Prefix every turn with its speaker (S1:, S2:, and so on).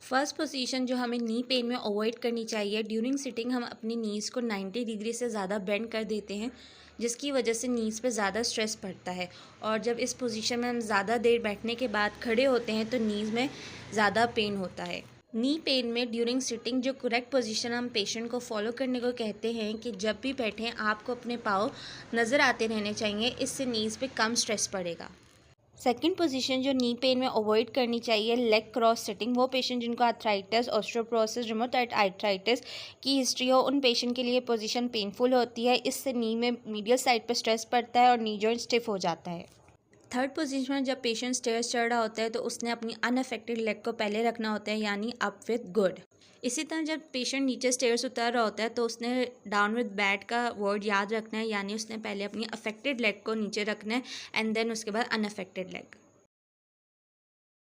S1: First position जो हमें knee pain में अवॉइड करनी चाहिए, ड्यूरिंग सिटिंग हम अपनी नीज़ को 90 डिग्री से ज़्यादा बेंड कर देते हैं, जिसकी वजह से नीज़ पे ज़्यादा स्ट्रेस पड़ता है। और जब इस पोजीशन में हम ज़्यादा देर बैठने के बाद खड़े होते हैं तो नीज़ में ज़्यादा पेन होता है। नी पेन में ड्यूरिंग सिटिंग जो करेक्ट पोजीशन हम पेशेंट को फॉलो करने को कहते हैं कि जब भी बैठें आपको अपने पाँव नज़र आते रहने चाहिए, इससे नीज़ पे कम स्ट्रेस पड़ेगा। सेकंड पोजीशन जो नी पेन में अवॉइड करनी चाहिए, लेग क्रॉस सिटिंग। वो पेशेंट जिनको आर्थराइटिस, ऑस्टियोपोरोसिस, रूमेटॉइड आर्थराइटिस की हिस्ट्री हो, उन पेशेंट के लिए पोजीशन पेनफुल होती है। इससे नी में मीडियल साइड पर स्ट्रेस पड़ता है और नी जॉइंट स्टिफ हो जाता है। थर्ड पोजीशन में जब पेशेंट स्टेयर्स चढ़ रहा होता है तो उसने अपनी अनअफेक्टेड लेग को पहले रखना होता है, यानी अप विद गुड। इसी तरह जब पेशेंट नीचे स्टेयर्स उतर रहा होता है तो उसने डाउन विद बैड का वर्ड याद रखना है, यानी उसने पहले अपनी अफेक्टेड लेग को नीचे रखना है एंड देन उसके बाद अनअफेक्टेड लेग।